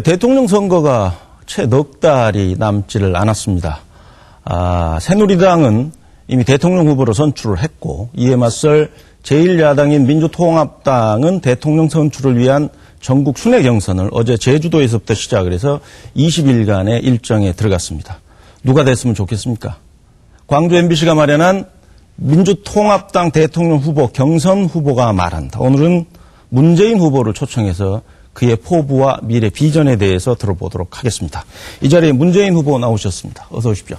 대통령 선거가 채 넉 달이 남지를 않았습니다. 새누리당은 이미 대통령 후보로 선출을 했고, 이에 맞설 제1야당인 민주통합당은 대통령 선출을 위한 전국 순회 경선을 어제 제주도에서부터 시작을 해서 20일간의 일정에 들어갔습니다. 누가 됐으면 좋겠습니까? 광주 MBC가 마련한 민주통합당 대통령 후보 경선 후보가 말한다. 오늘은 문재인 후보를 초청해서 그의 포부와 미래 비전에 대해서 들어보도록 하겠습니다. 이 자리에 문재인 후보 나오셨습니다. 어서 오십시오.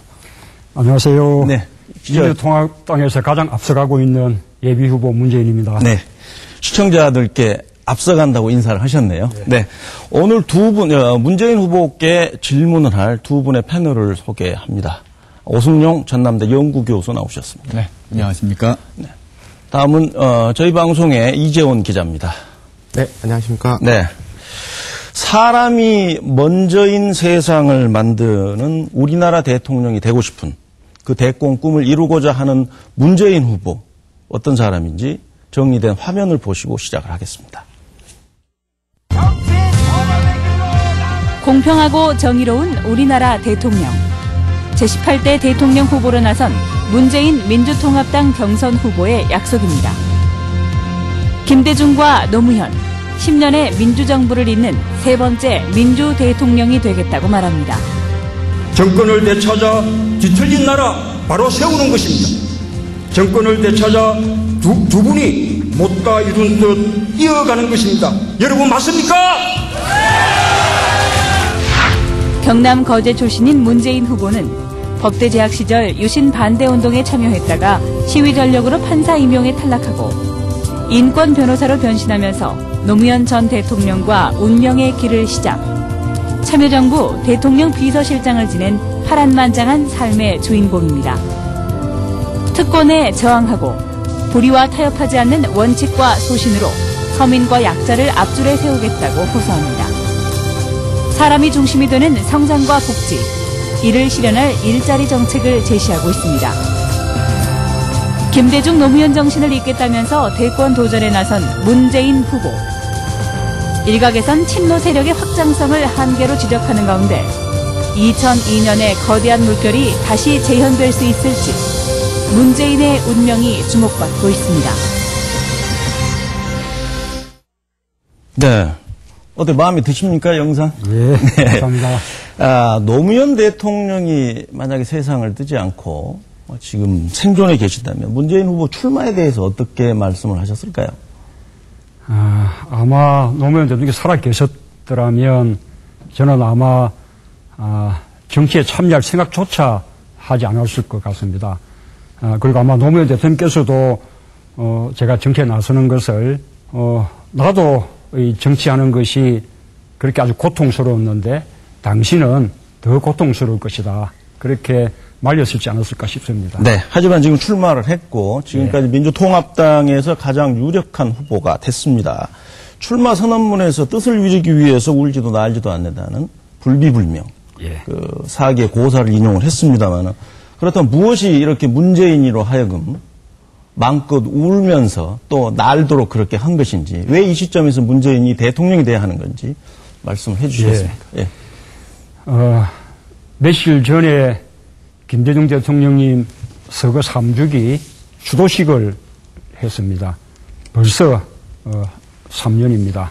안녕하세요. 네. 민주통합당에서 가장 앞서가고 있는 예비후보 문재인입니다. 네. 시청자들께 앞서간다고 인사를 하셨네요. 네. 오늘 문재인 후보께 질문을 할 두 분의 패널을 소개합니다. 오승용 전남대 연구교수 나오셨습니다. 네. 안녕하십니까. 네. 다음은, 저희 방송의 이재원 기자입니다. 네. 안녕하십니까. 네. 사람이 먼저인 세상을 만드는 우리나라 대통령이 되고 싶은 그 대권 꿈을 이루고자 하는 문재인 후보, 어떤 사람인지 정리된 화면을 보시고 시작을 하겠습니다. 공평하고 정의로운 우리나라 대통령. 제18대 대통령 후보로 나선 문재인 민주통합당 경선 후보의 약속입니다. 김대중과 노무현, 10년의 민주정부를 잇는 세 번째 민주대통령이 되겠다고 말합니다. 정권을 되찾아 뒤틀린 나라 바로 세우는 것입니다. 정권을 되찾아 두 분이 못다 이룬 듯 이어가는 것입니다. 여러분 맞습니까? 경남 거제 출신인 문재인 후보는 법대 재학 시절 유신 반대 운동에 참여했다가 시위 전력으로 판사 임용에 탈락하고 인권 변호사로 변신하면서 노무현 전 대통령과 운명의 길을 시작. 참여정부 대통령 비서실장을 지낸 파란만장한 삶의 주인공입니다. 특권에 저항하고 불의와 타협하지 않는 원칙과 소신으로 서민과 약자를 앞줄에 세우겠다고 호소합니다. 사람이 중심이 되는 성장과 복지, 이를 실현할 일자리 정책을 제시하고 있습니다. 김대중 노무현 정신을 잇겠다면서 대권 도전에 나선 문재인 후보. 일각에선 친노 세력의 확장성을 한계로 지적하는 가운데 2002년의 거대한 물결이 다시 재현될 수 있을지 문재인의 운명이 주목받고 있습니다. 네. 어때 마음에 드십니까, 영상? 예, 네. 감사합니다. 노무현 대통령이 만약에 세상을 뜨지 않고 지금 생존해 계시다면 문재인 후보 출마에 대해서 어떻게 말씀을 하셨을까요? 아마 노무현 대통령이 살아 계셨더라면 저는 아마 정치에 참여할 생각조차 하지 않았을 것 같습니다. 그리고 아마 노무현 대통령께서도 제가 정치에 나서는 것을 나도 정치하는 것이 그렇게 아주 고통스러웠는데 당신은 더 고통스러울 것이다. 그렇게 말렸을지 않았을까 싶습니다. 네. 하지만 지금 출마를 했고 지금까지 민주통합당에서 가장 유력한 후보가 됐습니다. 출마 선언문에서 뜻을 이루기 위해서 울지도 날지도 않는다는 불비불명 그 사기의 고사를 인용을 했습니다만 그렇다면 무엇이 이렇게 문재인이로 하여금 마음껏 울면서 또 날도록 그렇게 한 것인지, 왜 이 시점에서 문재인이 대통령이 돼야 하는 건지 말씀을 해 주시겠습니까? 예. 며칠 전에 김대중 대통령님 서거 3주기 추도식을 했습니다. 벌써 3년입니다.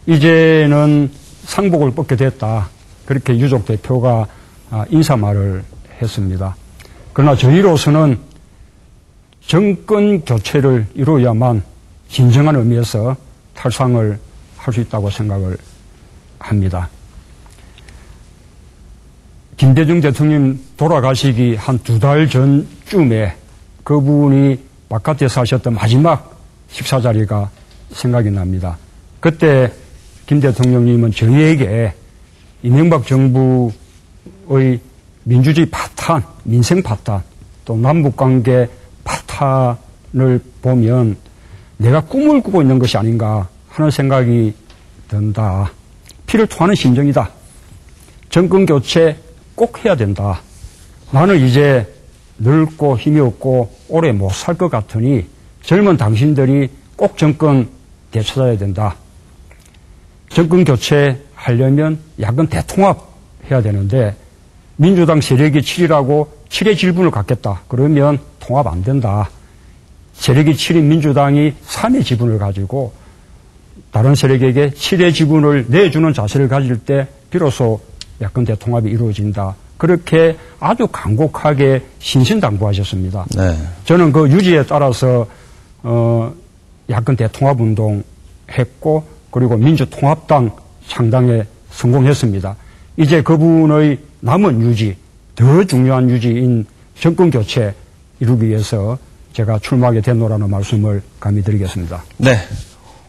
이제는 상복을 벗게 됐다. 그렇게 유족 대표가 인사말을 했습니다. 그러나 저희로서는 정권 교체를 이루어야만 진정한 의미에서 탈상을 할 수 있다고 생각을 합니다. 김대중 대통령 돌아가시기 한 2달 전쯤에 그분이 바깥에서 하셨던 마지막 식사 자리가 생각이 납니다. 그때 김 대통령님은 저희에게 이명박 정부의 민주주의 파탄, 민생 파탄, 또 남북관계 파탄을 보면 내가 꿈을 꾸고 있는 것이 아닌가 하는 생각이 든다. 피를 토하는 심정이다. 정권 교체 꼭 해야 된다. 나는 이제 늙고 힘이 없고 오래 못 살 것 같으니 젊은 당신들이 꼭 정권 되찾아야 된다. 정권 교체하려면 야권 대통합해야 되는데 민주당 세력이 7이라고 7의 질분을 갖겠다. 그러면 통합 안 된다. 세력이 7인 민주당이 3의 지분을 가지고 다른 세력에게 7의 지분을 내주는 자세를 가질 때 비로소 야권 대통합이 이루어진다. 그렇게 아주 간곡하게 신신당부하셨습니다. 네. 저는 그 유지에 따라서 야권 대통합 운동 했고 그리고 민주통합당 창당에 성공했습니다. 이제 그분의 남은 유지, 더 중요한 유지인 정권 교체 이루기 위해서 제가 출마하게 됐노라는 말씀을 감히 드리겠습니다. 네.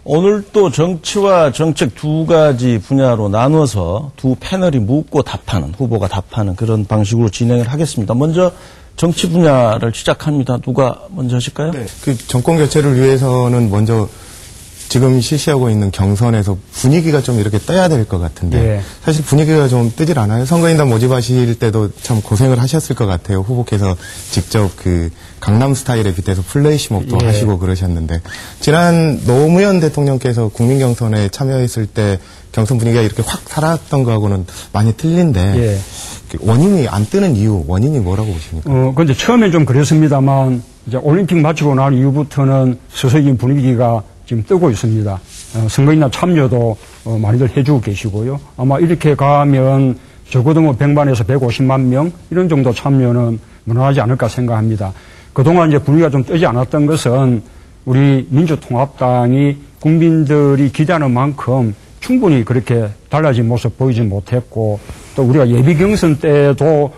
오늘 또 정치와 정책 두 가지 분야로 나눠서 두 패널이 묻고 답하는, 후보가 답하는 그런 방식으로 진행을 하겠습니다. 먼저 정치 분야를 시작합니다. 누가 먼저 하실까요? 네. 그 정권 교체를 위해서는 먼저 지금 실시하고 있는 경선에서 분위기가 좀 이렇게 떠야 될 것 같은데 예. 사실 분위기가 좀 뜨질 않아요. 선거인단 모집하실 때도 참 고생을 하셨을 것 같아요. 후보께서 직접 그 강남 스타일에 빗대서 플래시몹도 예. 하시고 그러셨는데 지난 노무현 대통령께서 국민 경선에 참여했을 때 경선 분위기가 이렇게 확 살았던 거하고는 많이 틀린데 예. 원인이 안 뜨는 이유, 원인이 뭐라고 보십니까? 근데 처음엔 좀 그랬습니다만 이제 올림픽 마치고 난 이후부터는 서서히 분위기가 지금 뜨고 있습니다. 선거인단 참여도 많이들 해주고 계시고요. 아마 이렇게 가면 적어도 뭐 100만에서 150만 명 이런 정도 참여는 무난하지 않을까 생각합니다. 그동안 이제 분위기가 좀 뜨지 않았던 것은 우리 민주통합당이 국민들이 기대하는 만큼 충분히 그렇게 달라진 모습 보이지 못했고 또 우리가 예비 경선 때도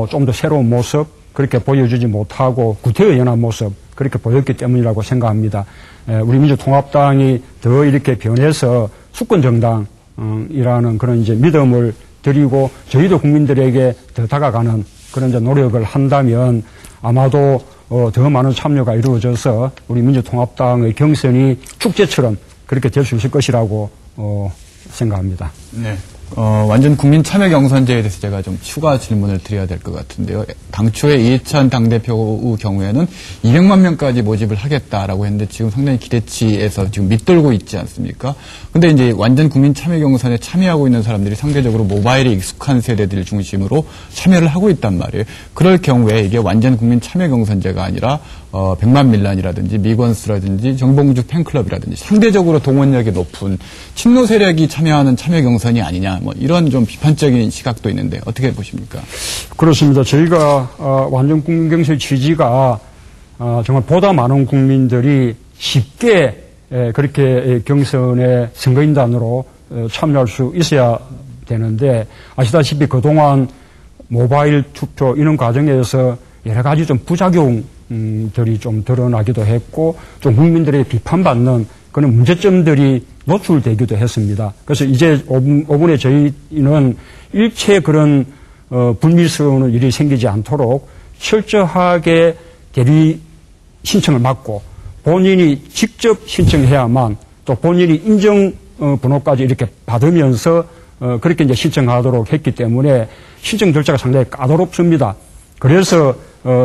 좀 더 새로운 모습 그렇게 보여주지 못하고 구태의연한 모습 그렇게 보였기 때문이라고 생각합니다. 우리 민주통합당이 더 이렇게 변해서 수권정당이라는 그런 이제 믿음을 드리고 저희도 국민들에게 더 다가가는 그런 이제 노력을 한다면 아마도 더 많은 참여가 이루어져서 우리 민주통합당의 경선이 축제처럼 그렇게 될 수 있을 것이라고 생각합니다. 네. 완전 국민 참여 경선제에 대해서 제가 좀 추가 질문을 드려야 될 것 같은데요. 당초에 이해찬 당대표 경우에는 200만 명까지 모집을 하겠다라고 했는데 지금 상당히 기대치에서 지금 밑돌고 있지 않습니까? 근데 이제 완전 국민 참여 경선에 참여하고 있는 사람들이 상대적으로 모바일에 익숙한 세대들 중심으로 참여를 하고 있단 말이에요. 그럴 경우에 이게 완전 국민 참여 경선제가 아니라 100만 밀란이라든지 미건스라든지 정봉주 팬클럽이라든지 상대적으로 동원력이 높은 친노 세력이 참여하는 참여 경선이 아니냐 뭐 이런 좀 비판적인 시각도 있는데 어떻게 보십니까? 그렇습니다. 저희가 완전 국민 경선 취지가 정말 보다 많은 국민들이 쉽게 그렇게 경선에 선거인단으로 참여할 수 있어야 되는데 아시다시피 그동안 모바일 투표 이런 과정에서 여러 가지 좀 부작용들이 좀 드러나기도 했고 좀 국민들의 비판받는 그런 문제점들이 노출되기도 했습니다. 그래서 이제 5분에 저희는 일체 그런 불미스러운 일이 생기지 않도록 철저하게 대리 신청을 막고 본인이 직접 신청해야만 또 본인이 인정 번호까지 이렇게 받으면서 그렇게 이제 신청하도록 했기 때문에 신청 절차가 상당히 까다롭습니다. 그래서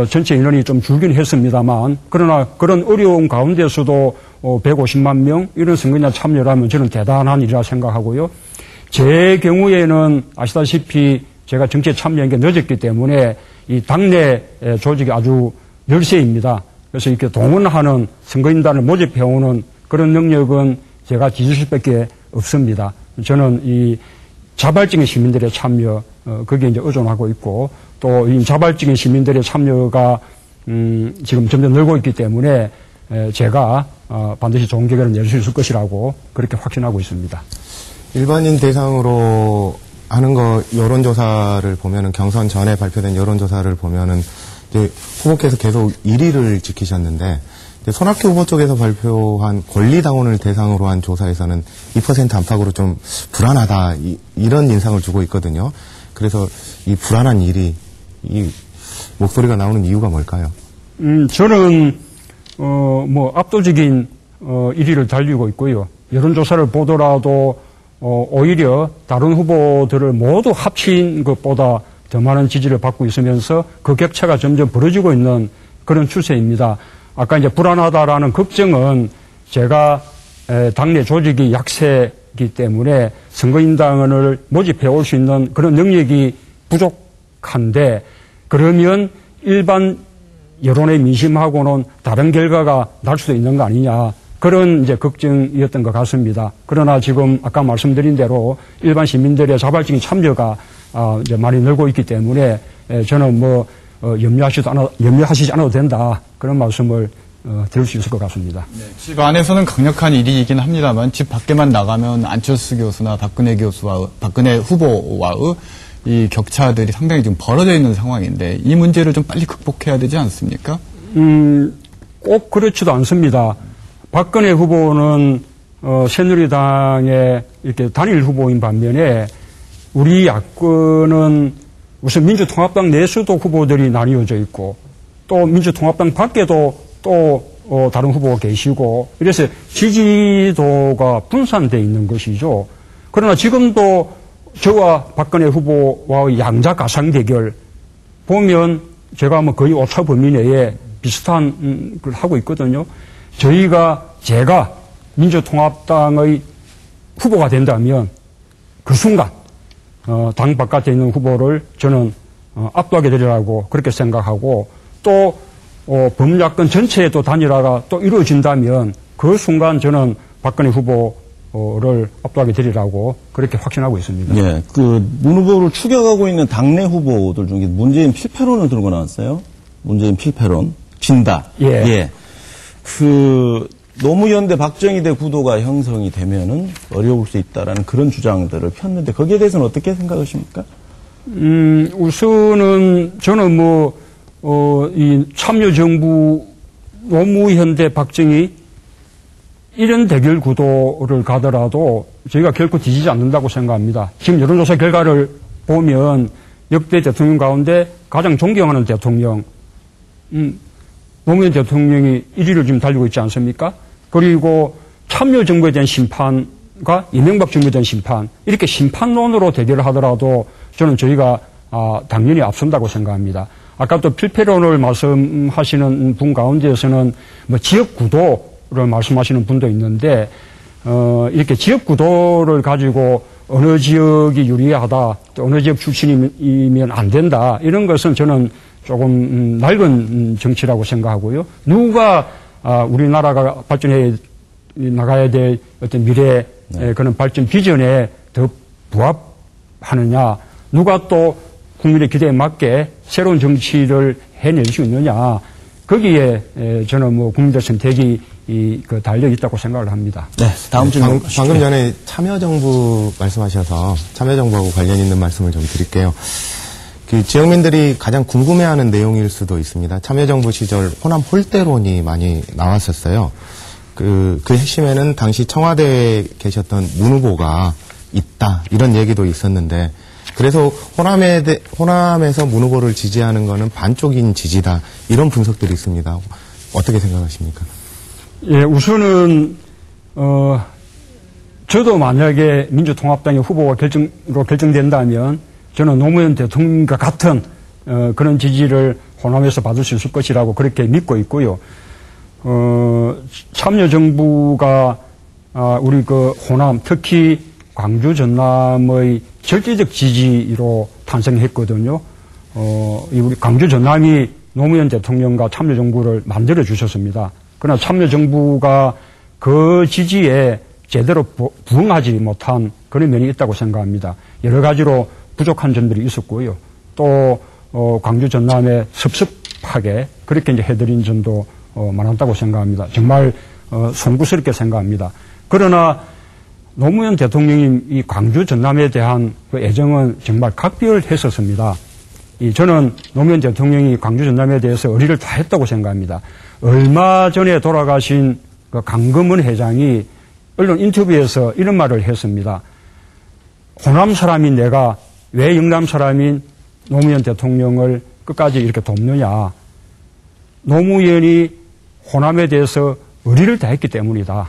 전체 인원이 좀 줄긴 했습니다만 그러나 그런 어려운 가운데서도 150만 명 이런 선거인단 참여를 하면 저는 대단한 일이라 생각하고요. 제 경우에는 아시다시피 제가 정치에 참여한 게 늦었기 때문에 이 당내 조직이 아주 열세입니다. 그래서 이렇게 동원하는 선거인단을 모집해오는 그런 능력은 제가 뒤질 수밖에 없습니다. 저는 이 자발적인 시민들의 참여 거기에 이제 의존하고 있고 또 이 자발적인 시민들의 참여가 지금 점점 늘고 있기 때문에 제가 반드시 좋은 결과를 낼 수 있을 것이라고 그렇게 확신하고 있습니다. 일반인 대상으로 하는 거 여론조사를 보면은 경선 전에 발표된 여론조사를 보면은 이제 후보께서 계속 1위를 지키셨는데 손학규 후보 쪽에서 발표한 권리당원을 대상으로 한 조사에서는 2% 안팎으로 좀 불안하다 이런 인상을 주고 있거든요. 그래서 이 불안한 일이 이 목소리가 나오는 이유가 뭘까요? 저는 뭐 압도적인 1위를 달리고 있고요. 여론조사를 보더라도 오히려 다른 후보들을 모두 합친 것보다 더 많은 지지를 받고 있으면서 그 격차가 점점 벌어지고 있는 그런 추세입니다. 아까 이제 불안하다라는 걱정은 제가 당내 조직이 약세 후보이기 때문에 선거인단을 모집해 올 수 있는 그런 능력이 부족한데 그러면 일반 여론의 민심하고는 다른 결과가 날 수도 있는 거 아니냐. 그런 이제 걱정이었던 것 같습니다. 그러나 지금 아까 말씀드린 대로 일반 시민들의 자발적인 참여가 이제 많이 늘고 있기 때문에 저는 염려하시지 않아도 된다. 그런 말씀을 드릴 수 있을 것 같습니다. 네, 집 안에서는 강력한 일이긴 합니다만 집 밖에만 나가면 안철수 교수나 박근혜 후보와의 이 격차들이 상당히 지금 벌어져 있는 상황인데 이 문제를 좀 빨리 극복해야 되지 않습니까? 꼭 그렇지도 않습니다. 박근혜 후보는 새누리당의 이렇게 단일 후보인 반면에 우리 야권은 우선 민주통합당 내에서도 후보들이 나뉘어져 있고 또 민주통합당 밖에도 또 다른 후보가 계시고 이래서 지지도가 분산되어 있는 것이죠. 그러나 지금도 저와 박근혜 후보와의 양자가상 대결 보면 제가 거의 오차 범위 내에 비슷한 걸 하고 있거든요. 제가 민주통합당의 후보가 된다면 그 순간 당 바깥에 있는 후보를 저는 압도하게 되리라고 그렇게 생각하고 또 범야권 전체의 또 단일화가 또 이루어진다면 그 순간 저는 박근혜 후보를 압도하게 되리라고 그렇게 확신하고 있습니다. 예, 문 후보를 추격하고 있는 당내 후보들 중에 문재인 필패론을 들고 나왔어요. 문재인 필패론. 진다. 예. 노무현대 박정희대 구도가 형성이 되면은 어려울 수 있다라는 그런 주장들을 폈는데 거기에 대해서는 어떻게 생각하십니까? 우선은 저는 이 참여정부 노무현대 박정희 이런 대결 구도를 가더라도 저희가 결코 뒤지지 않는다고 생각합니다. 지금 여론조사 결과를 보면 역대 대통령 가운데 가장 존경하는 대통령, 노무현 대통령이 1위를 지금 달리고 있지 않습니까? 그리고 참여정부에 대한 심판과 이명박 정부에 대한 심판, 이렇게 심판론으로 대결을 하더라도 저는 저희가 당연히 앞선다고 생각합니다. 아까 또 필패론을 말씀하시는 분 가운데에서는 지역 구도를 말씀하시는 분도 있는데, 이렇게 지역 구도를 가지고 어느 지역이 유리하다, 또 어느 지역 출신이면 안 된다, 이런 것은 저는 조금 낡은 정치라고 생각하고요. 누가 우리나라가 발전해 나가야 될 어떤 미래 그런 발전 비전에 더 부합하느냐, 누가 또 국민의 기대에 맞게 새로운 정치를 해낼 수 있느냐, 거기에 저는 국민들 선택이 달려 있다고 생각을 합니다. 네, 다음 질문. 방금 전에 참여정부 말씀하셔서 참여정부하고 관련 있는 말씀을 좀 드릴게요. 지역민들이 가장 궁금해하는 내용일 수도 있습니다. 참여정부 시절 호남 홀대론이 많이 나왔었어요. 그 핵심에는 당시 청와대에 계셨던 문 후보가 있다, 이런 얘기도 있었는데, 그래서 호남에서 문 후보를 지지하는 거는 반쪽인 지지다, 이런 분석들이 있습니다. 어떻게 생각하십니까? 예, 우선은 저도 만약에 민주통합당의 후보가 결정된다면 저는 노무현 대통령과 같은 그런 지지를 호남에서 받을 수 있을 것이라고 그렇게 믿고 있고요. 참여정부가 우리 호남, 특히 광주 전남의 절대적 지지로 탄생했거든요. 우리 광주 전남이 노무현 대통령과 참여정부를 만들어 주셨습니다. 그러나 참여정부가 그 지지에 제대로 부응하지 못한 그런 면이 있다고 생각합니다. 여러 가지로 부족한 점들이 있었고요. 또 광주 전남에 섭섭하게 그렇게 이제 해드린 점도 많았다고 생각합니다. 정말 송구스럽게 생각합니다. 그러나 노무현 대통령이 이 광주 전남에 대한 그 애정은 정말 각별했었습니다. 저는 노무현 대통령이 광주 전남에 대해서 의리를 다했다고 생각합니다. 얼마 전에 돌아가신 그 강금은 회장이 언론 인터뷰에서 이런 말을 했습니다. 호남 사람인 내가 왜 영남 사람인 노무현 대통령을 끝까지 이렇게 돕느냐. 노무현이 호남에 대해서 의리를 다했기 때문이다.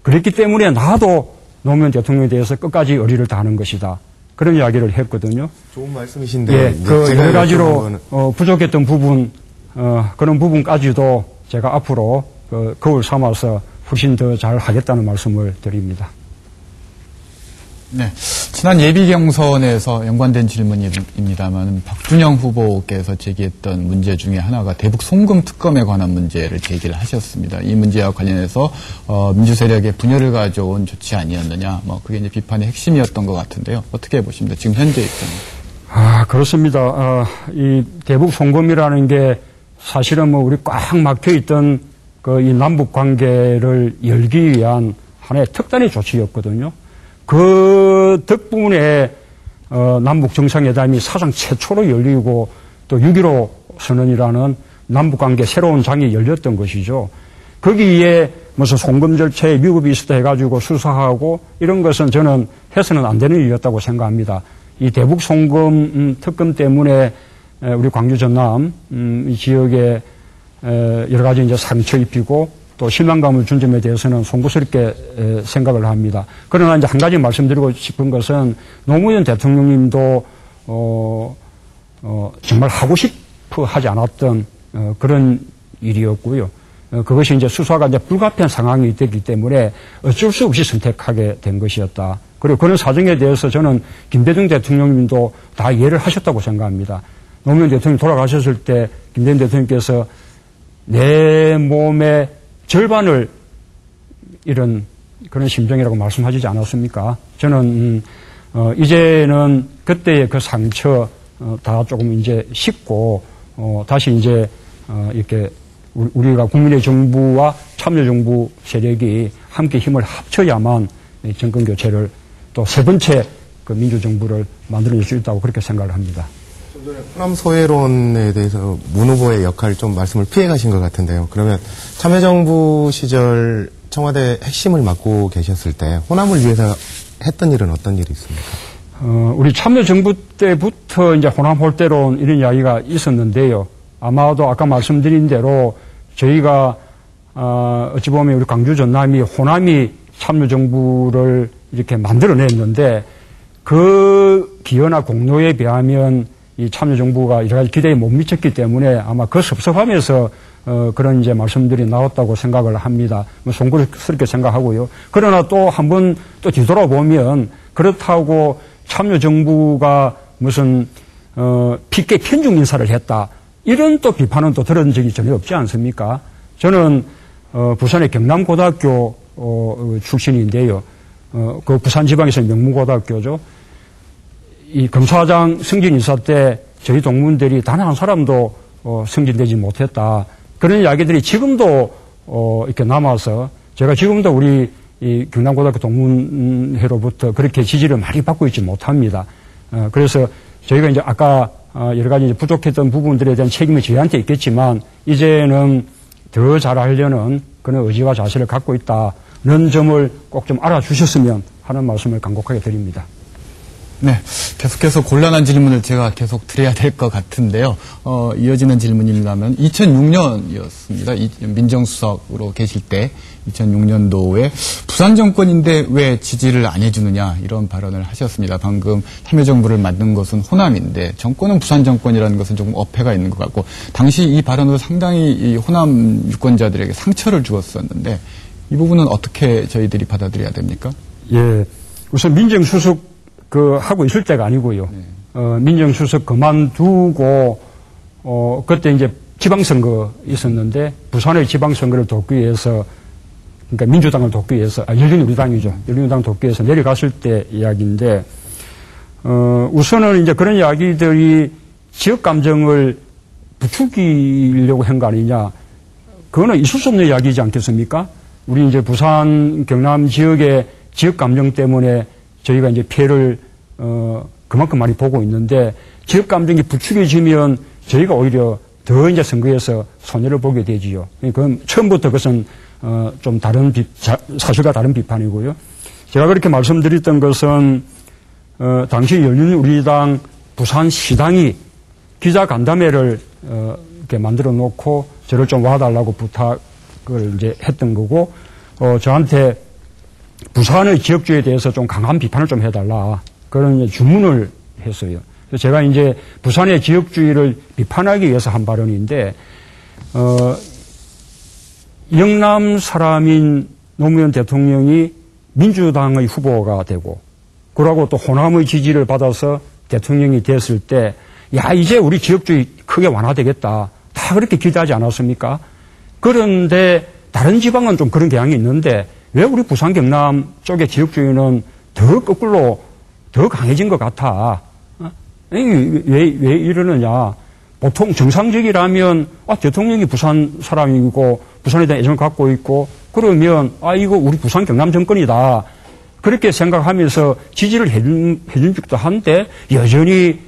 그랬기 때문에 나도 노무현 대통령에 대해서 끝까지 의리를 다하는 것이다. 그런 이야기를 했거든요. 좋은 말씀이신데. 예, 그 여러 가지로 부족했던 부분, 그런 부분까지도 제가 앞으로 거울 삼아서 훨씬 더 잘 하겠다는 말씀을 드립니다. 네. 지난 예비 경선에서 연관된 질문입니다만 박준영 후보께서 제기했던 문제 중에 하나가 대북 송금 특검에 관한 문제를 제기를 하셨습니다. 이 문제와 관련해서 민주 세력의 분열을 가져온 조치 아니었느냐, 그게 이제 비판의 핵심이었던 것 같은데요. 어떻게 보십니까? 지금 현재 입장은? 그렇습니다. 이 대북 송금이라는 게 사실은 우리 꽉 막혀 있던 이 남북 관계를 열기 위한 하나의 특단의 조치였거든요. 그 덕분에 남북 정상회담이 사상 최초로 열리고 또 6.15 선언이라는 남북 관계 새로운 장이 열렸던 것이죠. 거기에 무슨 송금 절차에 미흡이 있었다 해가지고 수사하고 이런 것은 저는 해서는 안 되는 일이었다고 생각합니다. 이 대북 송금 특검 때문에 우리 광주 전남 이 지역에 여러 가지 이제 상처 입히고 또 실망감을 준 점에 대해서는 송구스럽게 생각을 합니다. 그러나 이제 한 가지 말씀드리고 싶은 것은 노무현 대통령님도 정말 하고 싶어 하지 않았던 그런 일이었고요. 그것이 이제 수사가 이제 불가피한 상황이 됐기 때문에 어쩔 수 없이 선택하게 된 것이었다. 그리고 그런 사정에 대해서 저는 김대중 대통령님도 다 이해를 하셨다고 생각합니다. 노무현 대통령이 돌아가셨을 때 김대중 대통령께서 내 몸의 절반을 이런 그런 심정이라고 말씀하시지 않았습니까? 저는 이제는 그때의 그 상처 다 조금 이제 씻고 다시 이제 이렇게 우리가 국민의 정부와 참여정부 세력이 함께 힘을 합쳐야만 정권 교체를 또 세 번째 그 민주정부를 만들어낼 수 있다고 그렇게 생각을 합니다. 호남 소외론에 대해서 문 후보의 역할 좀 말씀을 피해 가신 것 같은데요. 그러면 참여정부 시절 청와대 핵심을 맡고 계셨을 때 호남을 위해서 했던 일은 어떤 일이 있습니까? 우리 참여정부 때부터 이제 호남 홀대론 이런 이야기가 있었는데요. 아마도 아까 말씀드린 대로 저희가 어찌 보면 우리 광주 전남이 호남이 참여정부를 이렇게 만들어냈는데 그 기여나 공로에 비하면 이 참여정부가 여러 가지 기대에 못 미쳤기 때문에 아마 그 섭섭함에서 그런 이제 말씀들이 나왔다고 생각을 합니다. 송구스럽게 생각하고요. 그러나 또 한 번 또 뒤돌아보면 그렇다고 참여정부가 무슨 피께 편중 인사를 했다. 이런 또 비판은 또 들은 적이 전혀 없지 않습니까? 저는 부산의 경남고등학교 출신인데요. 그 부산지방에서 명문고등학교죠. 이 검사장 승진 인사 때 저희 동문들이 단 한 사람도 승진되지 못했다. 그런 이야기들이 지금도 이렇게 남아서 제가 지금도 우리 이 경남고등학교 동문회로부터 그렇게 지지를 많이 받고 있지 못합니다. 그래서 저희가 이제 아까 여러 가지 부족했던 부분들에 대한 책임이 저희한테 있겠지만 이제는 더 잘하려는 그런 의지와 자세를 갖고 있다는 점을 꼭 좀 알아주셨으면 하는 말씀을 간곡하게 드립니다. 네, 계속해서 곤란한 질문을 제가 계속 드려야 될 것 같은데요. 이어지는 질문입니다만 2006년이었습니다. 민정수석으로 계실 때 2006년도에 부산 정권인데 왜 지지를 안 해주느냐 이런 발언을 하셨습니다. 방금 참여정부를 만든 것은 호남인데 정권은 부산 정권이라는 것은 조금 어폐가 있는 것 같고 당시 이 발언으로 상당히 이 호남 유권자들에게 상처를 주었었는데 이 부분은 어떻게 저희들이 받아들여야 됩니까? 예, 우선 민정수석 하고 있을 때가 아니고요. 네. 민정수석 그만두고, 그때 이제 지방선거 있었는데, 부산의 지방선거를 돕기 위해서, 그러니까 민주당을 돕기 위해서, 열린우리당이죠. 열린우리당 돕기 위해서 내려갔을 때 이야기인데, 우선은 이제 그런 이야기들이 지역 감정을 부추기려고 한 거 아니냐. 그거는 있을 수 없는 이야기이지 않겠습니까? 우리 이제 부산, 경남 지역의 지역 감정 때문에 저희가 이제 피해를 그만큼 많이 보고 있는데 지역 감정이 부추겨지면 저희가 오히려 더 이제 선거에서 손해를 보게 되지요. 그건 처음부터 그것은 좀 다른 사실과 다른 비판이고요. 제가 그렇게 말씀드렸던 것은 당시 열린우리당 부산시당이 기자 간담회를 이렇게 만들어 놓고 저를 좀 와달라고 부탁을 이제 했던 거고 저한테 부산의 지역주의에 대해서 좀 강한 비판을 좀 해달라. 그런 주문을 했어요. 그래서 제가 이제 부산의 지역주의를 비판하기 위해서 한 발언인데, 영남 사람인 노무현 대통령이 민주당의 후보가 되고, 그러고 또 호남의 지지를 받아서 대통령이 됐을 때, 야, 이제 우리 지역주의 크게 완화되겠다. 다 그렇게 기대하지 않았습니까? 그런데 다른 지방은 좀 그런 경향이 있는데 왜 우리 부산 경남 쪽의 지역주의는 더 거꾸로 더 강해진 것 같아. 왜 이러느냐. 보통 정상적이라면 대통령이 부산 사람이고 부산에 대한 애정을 갖고 있고 그러면 이거 우리 부산 경남 정권이다. 그렇게 생각하면서 지지를 해준 적도 한데 여전히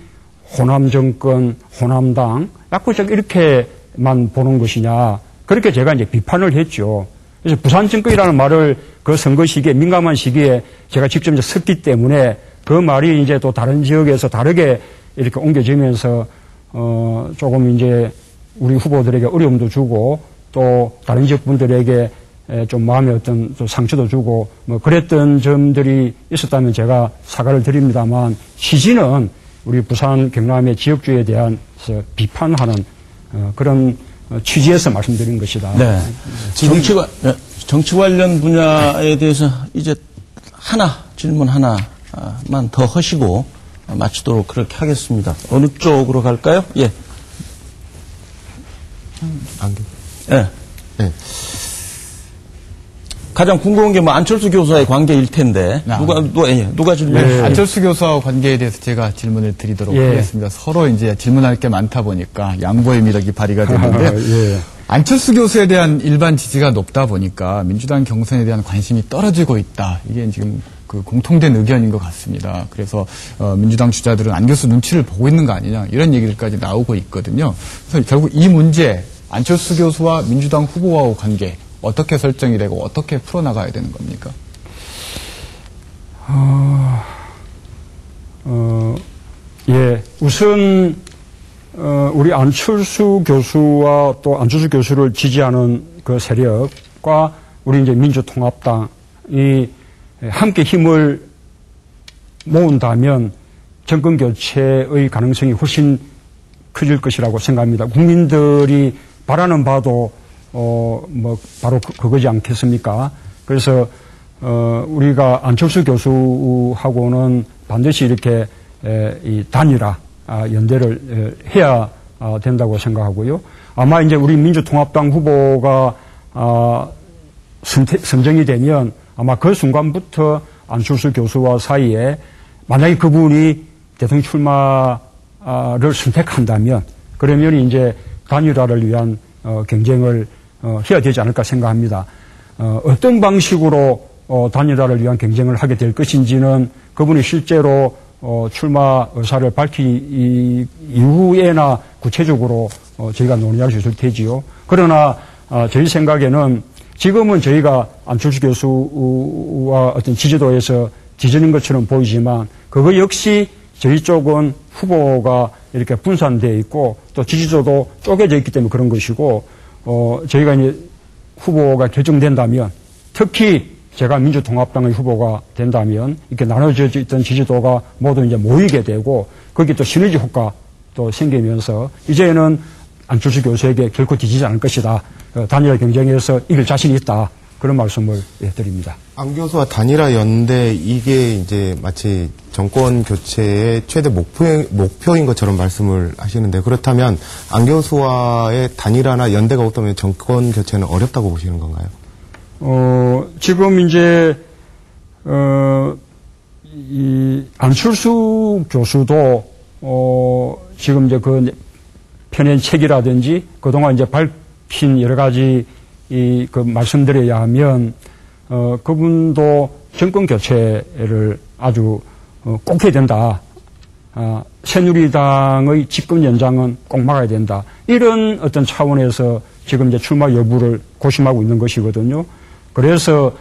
호남 정권, 호남당 약간 이렇게만 보는 것이냐. 그렇게 제가 이제 비판을 했죠. 그래서 부산 정권이라는 말을 그 선거 시기에 민감한 시기에 제가 직접 이제 썼기 때문에 그 말이 이제 또 다른 지역에서 다르게 이렇게 옮겨지면서 조금 이제 우리 후보들에게 어려움도 주고 또 다른 지역 분들에게 좀 마음에 어떤 좀 상처도 주고 뭐 그랬던 점들이 있었다면 제가 사과를 드립니다만 취지는 우리 부산 경남의 지역주의에 대한 비판하는 그런 취지에서 말씀드린 것이다. 네. 정치 관련 분야에 대해서 이제 질문 하나만 더 하시고 마치도록 그렇게 하겠습니다. 어느 쪽으로 갈까요? 예. 예. 네. 가장 궁금한 게 안철수 교수와의 관계일 텐데 누가 질문? 네. 안철수 교수와 관계에 대해서 제가 질문을 드리도록 하겠습니다. 서로 이제 질문할 게 많다 보니까 양보의 미덕이 발휘가 되는데 안철수 교수에 대한 일반 지지가 높다 보니까 민주당 경선에 대한 관심이 떨어지고 있다. 이게 지금 그 공통된 의견인 것 같습니다. 그래서 민주당 주자들은 안 교수 눈치를 보고 있는 거 아니냐 이런 얘기들까지 나오고 있거든요. 그래서 결국 이 문제 안철수 교수와 민주당 후보와의 관계 어떻게 설정이 되고 어떻게 풀어나가야 되는 겁니까? 우선 우리 안철수 교수와 또 안철수 교수를 지지하는 그 세력과 우리 이제 민주통합당이 함께 힘을 모은다면 정권 교체의 가능성이 훨씬 커질 것이라고 생각합니다. 국민들이 바라는 바도 바로 그거지 않겠습니까? 그래서 우리가 안철수 교수하고는 반드시 이렇게 이 단일화 연대를 해야 된다고 생각하고요. 아마 이제 우리 민주통합당 후보가 선정이 되면 아마 그 순간부터 안철수 교수와 사이에 만약에 그분이 대통령 출마를 선택한다면 그러면 이제 단일화를 위한 경쟁을 해야 되지 않을까 생각합니다. 어떤 방식으로 단일화를 위한 경쟁을 하게 될 것인지는 그분이 실제로 출마 의사를 밝힌 이후에나 구체적으로 저희가 논의할 수 있을 테지요. 그러나 저희 생각에는 지금은 저희가 안철수 교수와 어떤 지지도에서 뒤지는 것처럼 보이지만 그거 역시 저희 쪽은 후보가 이렇게 분산되어 있고 또 지지도도 쪼개져 있기 때문에 그런 것이고 저희가 이제 후보가 결정된다면 특히 제가 민주통합당의 후보가 된다면 이렇게 나눠져 있던 지지도가 모두 이제 모이게 되고 거기 또 시너지 효과도 생기면서 이제는 안철수 교수에게 결코 뒤지지 않을 것이다. 단일화 경쟁에서 이길 자신이 있다. 그런 말씀을 드립니다. 안 교수와 단일화 연대 이게 이제 마치 정권 교체의 최대 목표인 것처럼 말씀을 하시는데 그렇다면 안 교수와의 단일화나 연대가 없다면 정권 교체는 어렵다고 보시는 건가요? 지금 이제 이 안철수 교수도 지금 이제 그 편의 책이라든지 그동안 이제 밝힌 여러 가지 그 말씀드려야 하면 그분도 정권 교체를 아주 꼭 해야 된다. 새누리당의 집권 연장은 꼭 막아야 된다. 이런 어떤 차원에서 지금 이제 출마 여부를 고심하고 있는 것이거든요. 그래서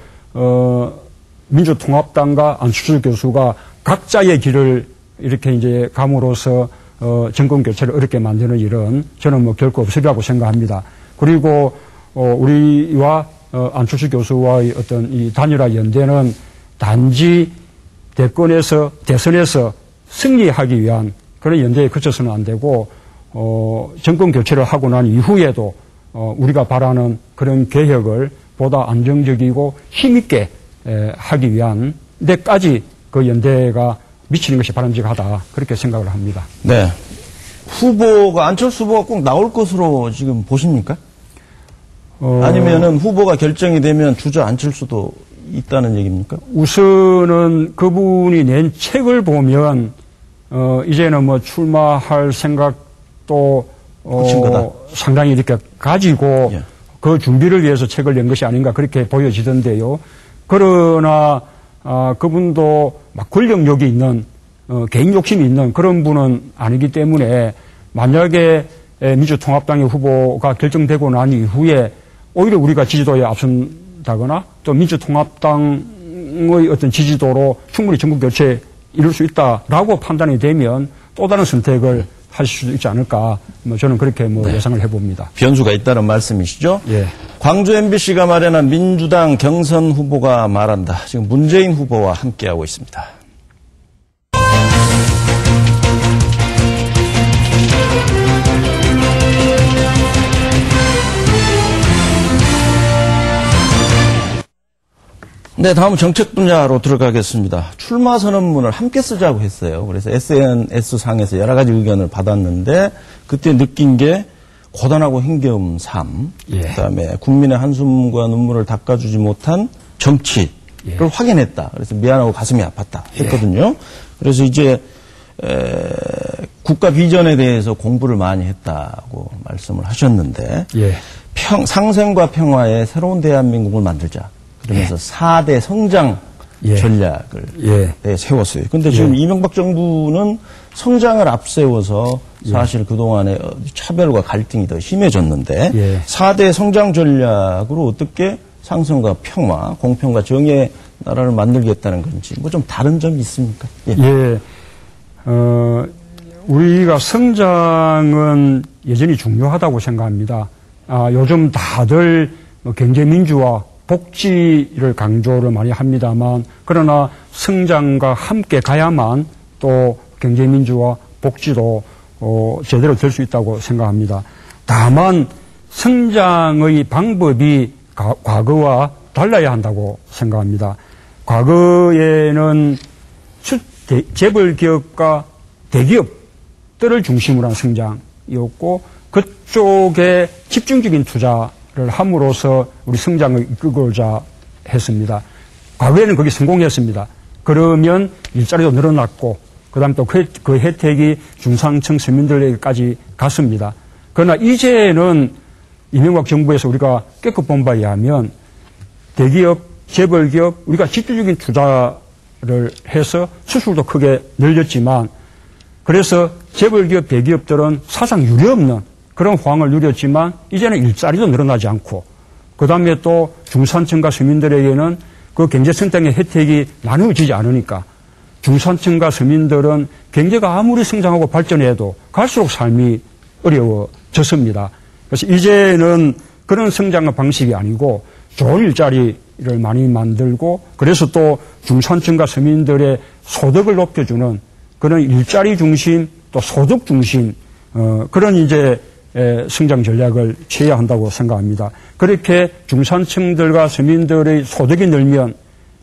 민주통합당과 안철수 교수가 각자의 길을 이렇게 이제 감으로써 정권 교체를 어렵게 만드는 일은 저는 뭐 결코 없으리라고 생각합니다. 그리고 우리와 안철수 교수와의 어떤 이 단일화 연대는 단지 대선에서 승리하기 위한 그런 연대에 그쳐서는 안 되고 정권 교체를 하고 난 이후에도 우리가 바라는 그런 개혁을 보다 안정적이고 힘있게 하기 위한 데까지 그 연대가 미치는 것이 바람직하다 그렇게 생각을 합니다. 네. 안철수 후보가 꼭 나올 것으로 지금 보십니까? 아니면은 후보가 결정이 되면 주저 안철수도 있다는 얘기입니까? 우선은 그분이 낸 책을 보면 이제는 뭐 출마할 생각도 상당히 이렇게 가지고 예. 그 준비를 위해서 책을 낸 것이 아닌가 그렇게 보여지던데요. 그러나 그분도 막 권력욕이 있는 개인 욕심이 있는 그런 분은 아니기 때문에 만약에 민주통합당의 후보가 결정되고 난 이후에 오히려 우리가 지지도에 앞선다거나 또 민주통합당의 어떤 지지도로 충분히 전국 교체 이룰 수 있다라고 판단이 되면 또 다른 선택을 하실 수도 있지 않을까. 저는 그렇게 예상을 해봅니다. 변수가 있다는 말씀이시죠? 예. 광주 MBC가 마련한 민주당 경선 후보가 말한다. 지금 문재인 후보와 함께하고 있습니다. 네, 다음 정책 분야로 들어가겠습니다. 출마 선언문을 함께 쓰자고 했어요. 그래서 SNS상에서 여러 가지 의견을 받았는데 그때 느낀 게 고단하고 힘겨운 삶, 예. 그다음에 국민의 한숨과 눈물을 닦아주지 못한 정치를 확인했다. 그래서 미안하고 가슴이 아팠다 했거든요. 그래서 이제 국가 비전에 대해서 공부를 많이 했다고 말씀을 하셨는데 상생과 평화의 새로운 대한민국을 만들자. 그러면서 4대 성장 전략을 세웠어요. 그런데 지금 이명박 정부는 성장을 앞세워서 사실 그동안의 차별과 갈등이 더 심해졌는데 4대 성장 전략으로 어떻게 상생과 평화, 공평과 정의의 나라를 만들겠다는 건지 뭐 좀 다른 점이 있습니까? 우리가 성장은 여전히 중요하다고 생각합니다. 요즘 다들 경제민주화 복지를 강조를 많이 합니다만 그러나 성장과 함께 가야만 또 경제민주화 복지도 제대로 될 수 있다고 생각합니다. 다만 성장의 방법이 과거와 달라야 한다고 생각합니다. 과거에는 재벌기업과 대기업들을 중심으로 한 성장이었고 그쪽에 집중적인 투자를 함으로써 우리 성장을 이끌고자 했습니다. 과거에는 거기 성공했습니다. 그러면 일자리도 늘어났고 그다음 또 그 혜택이 중산층 서민들에게까지 갔습니다. 그러나 이제는 이명박 정부에서 우리가 깨끗 본 바에 의하면 대기업, 재벌기업 우리가 집중적인 투자를 해서 수출도 크게 늘렸지만 그래서 재벌기업, 대기업들은 사상 유례없는 그런 호황을 누렸지만 이제는 일자리도 늘어나지 않고 그다음에 또 중산층과 서민들에게는 그 경제성장의 혜택이 나누어지지 않으니까 중산층과 서민들은 경제가 아무리 성장하고 발전해도 갈수록 삶이 어려워졌습니다. 그래서 이제는 그런 성장의 방식이 아니고 좋은 일자리를 많이 만들고 그래서 또 중산층과 서민들의 소득을 높여주는 그런 일자리 중심 또 소득 중심 그런 이제 성장 전략을 취해야 한다고 생각합니다. 그렇게 중산층들과 서민들의 소득이 늘면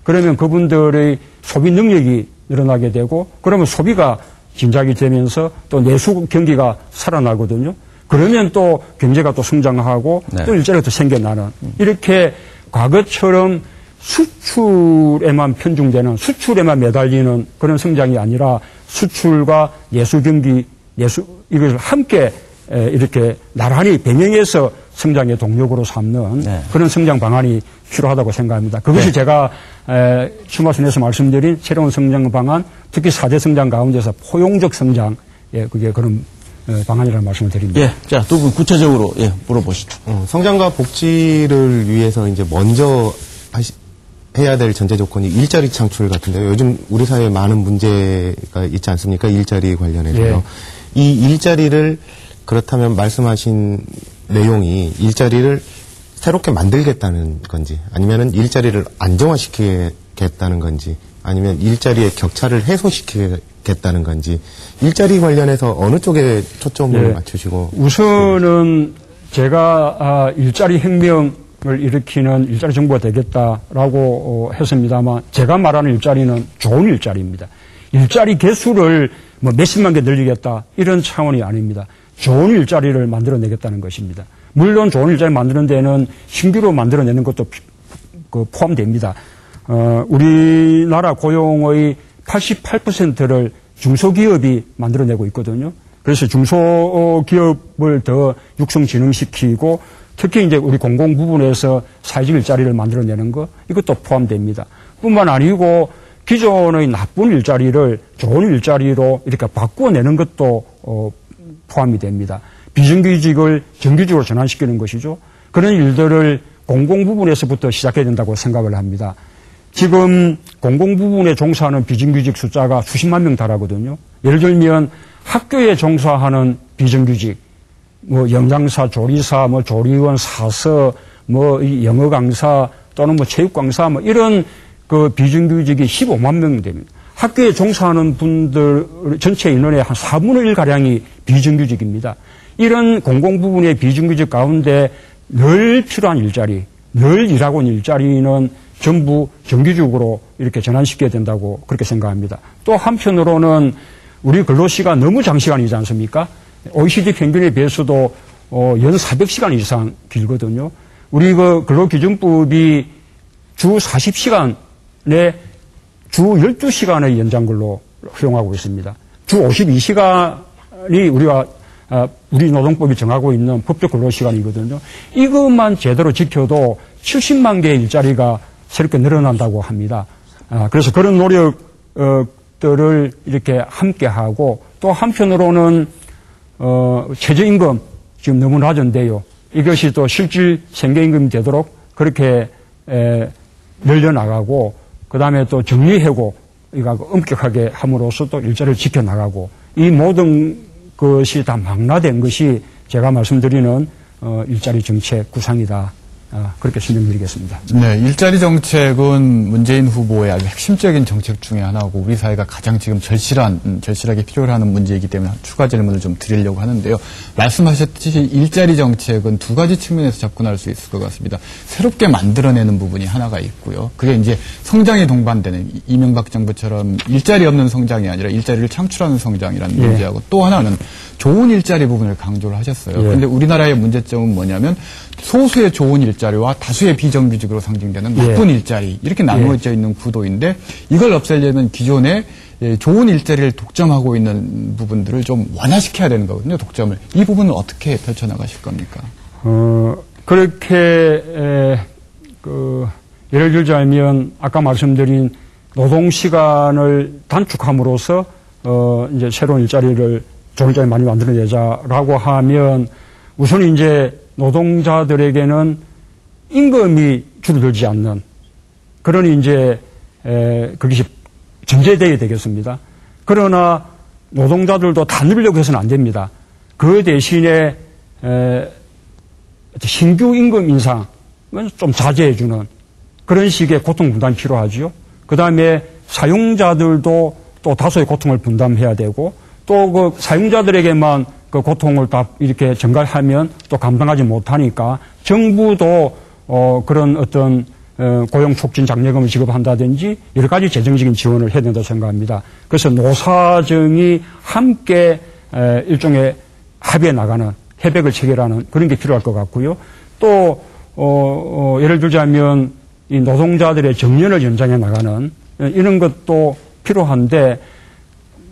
그러면 그분들의 소비 능력이 늘어나게 되고 그러면 소비가 진작이 되면서 또 내수 경기가 살아나거든요. 그러면 또 경제가 또 성장하고 또 일자리가 또 생겨나는 이렇게 과거처럼 수출에만 편중되는 수출에만 매달리는 그런 성장이 아니라 수출과 내수 경기, 이것을 함께 이렇게 나란히 병행해서 성장의 동력으로 삼는 그런 성장 방안이 필요하다고 생각합니다. 그것이 제가 출마선에서 말씀드린 새로운 성장 방안, 특히 4대 성장 가운데서 포용적 성장, 그게 그런 방안이라는 말씀을 드립니다. 자, 두 분 구체적으로 물어보시죠. 성장과 복지를 위해서 이제 먼저 해야 될 전제 조건이 일자리 창출 같은데요. 요즘 우리 사회에 많은 문제가 있지 않습니까? 일자리 관련해서요. 이 일자리를 그렇다면 말씀하신 내용이 일자리를 새롭게 만들겠다는 건지 아니면은 일자리를 안정화시키겠다는 건지 아니면 일자리의 격차를 해소시키겠다는 건지 일자리 관련해서 어느 쪽에 초점을 맞추시고 우선은 제가 일자리 혁명을 일으키는 일자리 정부가 되겠다라고 했습니다만 제가 말하는 일자리는 좋은 일자리입니다. 일자리 개수를 뭐 몇십만 개 늘리겠다 이런 차원이 아닙니다. 좋은 일자리를 만들어내겠다는 것입니다. 물론 좋은 일자리 만드는 데는 신규로 만들어내는 것도 포함됩니다. 우리나라 고용의 88%를 중소기업이 만들어내고 있거든요. 그래서 중소기업을 더 육성진흥시키고 특히 이제 우리 공공 부분에서 사회적 일자리를 만들어내는 것 이것도 포함됩니다. 뿐만 아니고 기존의 나쁜 일자리를 좋은 일자리로 이렇게 바꾸어내는 것도 포함이 됩니다. 비정규직을 정규직으로 전환시키는 것이죠. 그런 일들을 공공 부분에서부터 시작해야 된다고 생각을 합니다. 지금 공공 부분에 종사하는 비정규직 숫자가 수십만 명 달하거든요. 예를 들면 학교에 종사하는 비정규직, 뭐 영양사, 조리사, 뭐 조리원, 사서, 뭐 영어 강사 또는 뭐 체육 강사 뭐 이런 그 비정규직이 15만 명 됩니다. 학교에 종사하는 분들 전체 인원의 한 4분의 1 가량이 비정규직입니다. 이런 공공 부분의 비정규직 가운데 늘 필요한 일자리, 늘 일하고 있는 일자리는 전부 정규직으로 이렇게 전환시켜야 된다고 그렇게 생각합니다. 또 한편으로는 우리 근로시간 너무 장시간이지 않습니까? OECD 평균에 비해서도 연 400시간 이상 길거든요. 우리 그 근로기준법이 주 40시간에 주 12시간의 연장근로 허용하고 있습니다. 주 52시간이 우리 노동법이 정하고 있는 법적 근로시간이거든요. 이것만 제대로 지켜도 70만 개의 일자리가 새롭게 늘어난다고 합니다. 그래서 그런 노력들을 이렇게 함께하고 또 한편으로는 최저임금 지금 너무 낮은데요. 이것이 또 실질 생계임금이 되도록 그렇게 늘려나가고 그다음에 또 정리해고 이거 엄격하게 함으로써 또 일자리를 지켜나가고 이 모든 것이 다 망라된 것이 제가 말씀드리는 일자리 정책 구상이다. 그렇게 설명드리겠습니다. 네, 일자리 정책은 문재인 후보의 아주 핵심적인 정책 중에 하나고 우리 사회가 가장 지금 절실하게 필요로 하는 문제이기 때문에 추가 질문을 좀 드리려고 하는데요. 말씀하셨듯이 일자리 정책은 두 가지 측면에서 접근할 수 있을 것 같습니다. 새롭게 만들어내는 부분이 하나가 있고요. 그게 이제 성장에 동반되는 이명박 정부처럼 일자리 없는 성장이 아니라 일자리를 창출하는 성장이라는 문제하고 또 하나는 좋은 일자리 부분을 강조를 하셨어요. 그런데 우리나라의 문제점은 뭐냐면 소수의 좋은 일자리와 다수의 비정규직으로 상징되는 나쁜 일자리 이렇게 나누어져 있는 구도인데 이걸 없애려면 기존에 좋은 일자리를 독점하고 있는 부분들을 좀 완화시켜야 되는 거거든요. 독점을. 이 부분은 어떻게 펼쳐나가실 겁니까? 그렇게 예를 들자면 아까 말씀드린 노동시간을 단축함으로써 이제 새로운 일자리를 좋은 일자리 많이 만들어내자라고 하면 우선 이제 노동자들에게는 임금이 줄어들지 않는 그런 이제 그것이 전제되어야 되겠습니다. 그러나 노동자들도 다 누리려고 해서는 안 됩니다. 그 대신에 신규 임금 인상은 좀 자제해주는 그런 식의 고통 분담이 필요하죠. 그 다음에 사용자들도 또 다소의 고통을 분담해야 되고 또 그 사용자들에게만 그 고통을 다 이렇게 전가하면 또 감당하지 못하니까 정부도 그런 어떤 고용 촉진 장려금을 지급한다든지 여러 가지 재정적인 지원을 해야 된다고 생각합니다. 그래서 노사정이 함께 일종의 합의해 나가는 협약을 체결하는 그런 게 필요할 것 같고요. 또 예를 들자면 이 노동자들의 정년을 연장해 나가는 이런 것도 필요한데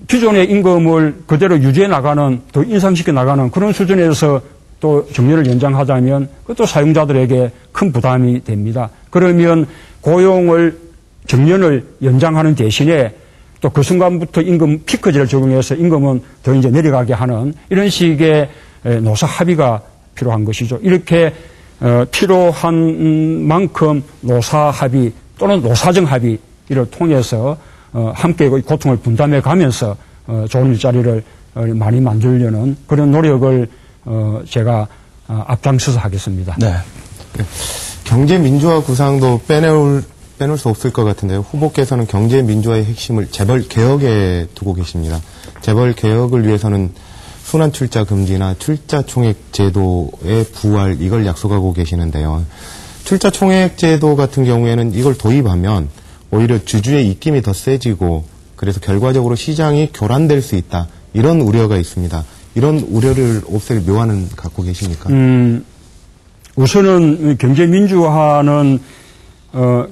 기존의 임금을 그대로 유지해 나가는 더 인상시켜 나가는 그런 수준에서 또 정년을 연장하자면 그것도 사용자들에게 큰 부담이 됩니다. 그러면 정년을 연장하는 대신에 또 그 순간부터 임금 피크제를 적용해서 임금은 더 이제 내려가게 하는 이런 식의 노사 합의가 필요한 것이죠. 이렇게 필요한 만큼 노사 합의 또는 노사정 합의를 통해서 함께 고통을 분담해 가면서 좋은 일자리를 많이 만들려는 그런 노력을 제가 앞장서서 하겠습니다. 네. 경제 민주화 구상도 빼놓을 수 없을 것 같은데요. 후보께서는 경제 민주화의 핵심을 재벌 개혁에 두고 계십니다. 재벌 개혁을 위해서는 순환 출자 금지나 출자 총액 제도의 부활 이걸 약속하고 계시는데요. 출자 총액 제도 같은 경우에는 이걸 도입하면 오히려 주주의 입김이 더 세지고 그래서 결과적으로 시장이 교란될 수 있다. 이런 우려가 있습니다. 이런 우려를 없앨 묘안은 갖고 계십니까? 우선은 경제민주화는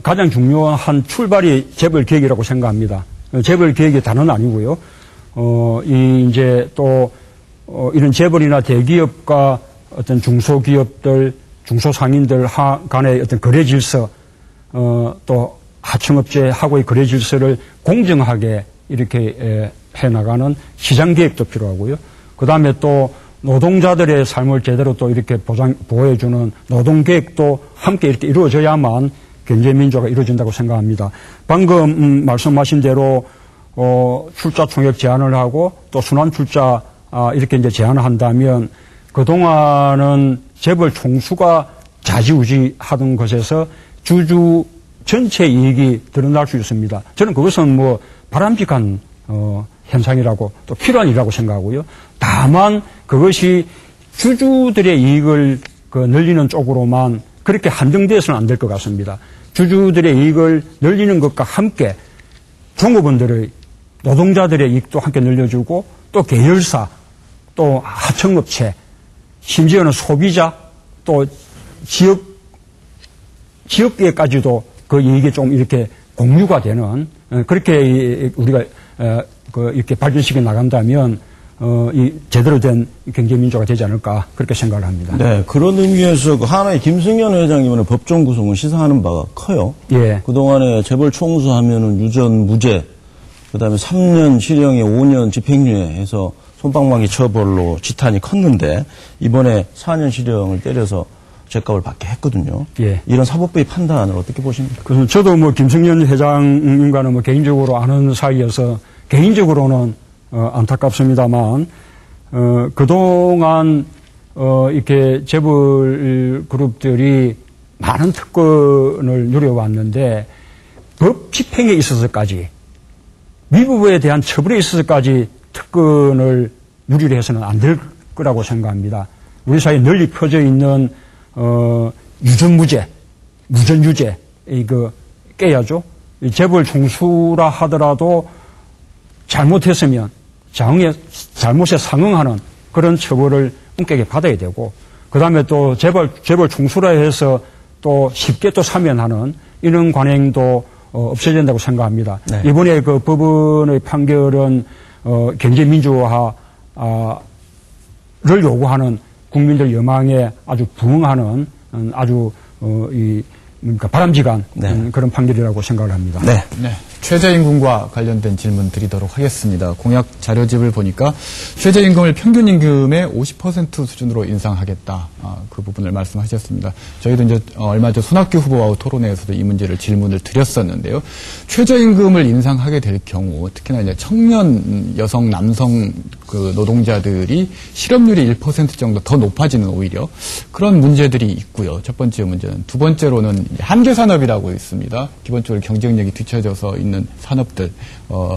가장 중요한 출발이 재벌개혁이라고 생각합니다. 재벌개혁의 단어는 아니고요. 이제 또 이런 재벌이나 대기업과 어떤 중소기업들, 중소상인들 간의 어떤 거래 질서, 또 하청업체하고의 거래 질서를 공정하게 이렇게 해나가는 시장 개혁도 필요하고요. 그 다음에 또 노동자들의 삶을 제대로 또 이렇게 보호해주는 노동 개혁도 함께 이렇게 이루어져야만 경제민주화가 이루어진다고 생각합니다. 방금 말씀하신 대로 출자 총액 제한을 하고 또 순환 출자 이렇게 이제 제한을 한다면 그동안은 재벌 총수가 좌지우지하던 것에서 주주 전체 이익이 드러날 수 있습니다. 저는 그것은 뭐 바람직한 현상이라고 또 필요한 일이라고 생각하고요. 다만 그것이 주주들의 이익을 늘리는 쪽으로만 그렇게 한정되어서는 안 될 것 같습니다. 주주들의 이익을 늘리는 것과 함께 종업원들의 노동자들의 이익도 함께 늘려주고 또 계열사 또 하청업체 심지어는 소비자 또 지역계까지도 그 이익이 좀 이렇게 공유가 되는 그렇게 우리가 이렇게 발전시켜 나간다면 이 제대로 된 경제민주화가 되지 않을까 그렇게 생각을 합니다. 네, 그런 의미에서 하나의 김승현 회장님은 법정 구속은 시사하는 바가 커요. 예. 그동안에 재벌 총수하면은 유전 무죄, 그다음에 3년 실형에 5년 집행유예 해서 솜방망이 처벌로 지탄이 컸는데 이번에 4년 실형을 때려서 죄값을 받게 했거든요. 예. 이런 사법부의 판단을 어떻게 보십니까? 저도 뭐 김승현 회장님과는 뭐 개인적으로 아는 사이여서 개인적으로는 안타깝습니다만 그동안 이렇게 재벌 그룹들이 많은 특권을 누려왔는데 법 집행에 있어서까지 미부부에 대한 처벌에 있어서까지 특권을 누리려 해서는 안 될 거라고 생각합니다. 우리 사회에 널리 퍼져 있는 유전무죄, 무전유죄 이거 깨야죠. 재벌 총수라 하더라도 잘못했으면 잘못에 상응하는 그런 처벌을 엄격하게 받아야 되고, 그 다음에 또 재벌 총수라 해서 또 쉽게 또 사면하는 이런 관행도 없어야 된다고 생각합니다. 네. 이번에 그 법원의 판결은 경제민주화를 요구하는 국민들 여망에 아주 부응하는 아주 바람직한 네. 그런 판결이라고 생각을 합니다. 네. 네. 최저임금과 관련된 질문 드리도록 하겠습니다. 공약 자료집을 보니까 최저임금을 평균임금의 50% 수준으로 인상하겠다. 그 부분을 말씀하셨습니다. 저희도 이제 얼마 전 손학규 후보와 토론회에서도 이 문제를 질문을 드렸었는데요. 최저임금을 인상하게 될 경우 특히나 이제 청년 여성 남성 그 노동자들이 실업률이 1% 정도 더 높아지는 오히려 그런 문제들이 있고요. 첫 번째 문제는. 두 번째로는 한계 산업이라고 있습니다. 기본적으로 경쟁력이 뒤처져서 있는 산업들,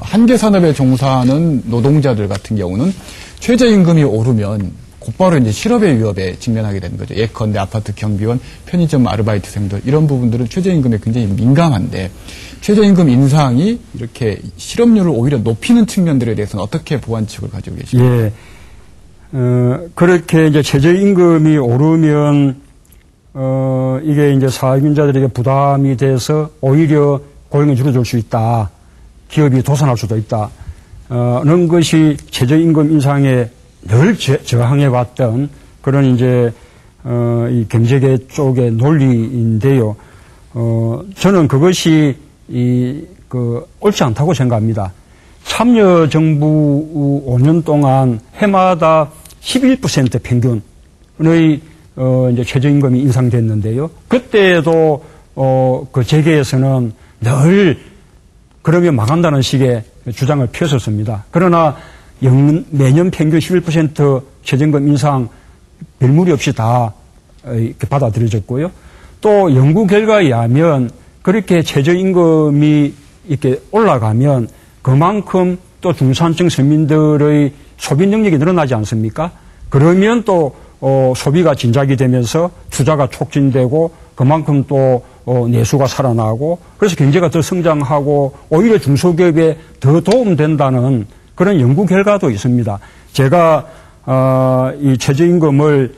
한계 산업에 종사하는 노동자들 같은 경우는 최저임금이 오르면 곧바로 이제 실업의 위협에 직면하게 되는 거죠. 예컨대 아파트 경비원, 편의점 아르바이트생들 이런 부분들은 최저임금에 굉장히 민감한데 최저임금 인상이 이렇게 실업률을 오히려 높이는 측면들에 대해서는 어떻게 보완책을 가지고 계십니까? 예, 그렇게 이제 최저임금이 오르면 이게 이제 사회균자들에게 부담이 돼서 오히려 고용이 줄어들 수 있다. 기업이 도산할 수도 있다. 는 것이 최저임금 인상에 늘 저항해왔던 그런 이제, 이 경제계 쪽의 논리인데요. 저는 그것이 옳지 않다고 생각합니다. 참여정부 5년 동안 해마다 11% 평균의 이제 최저임금이 인상됐는데요. 그때도 그 재계에서는 늘 그러면 망한다는 식의 주장을 펴섰습니다. 그러나 매년 평균 11% 최저임금 인상 별무리 없이 다 이렇게 받아들여졌고요. 또 연구 결과에 의하면 그렇게 최저임금이 이렇게 올라가면 그만큼 또 중산층 서민들의 소비 능력이 늘어나지 않습니까? 그러면 또 소비가 진작이 되면서 투자가 촉진되고 그만큼 또 내수가 살아나고 그래서 경제가 더 성장하고 오히려 중소기업에 더 도움된다는 그런 연구 결과도 있습니다. 제가 이 최저임금을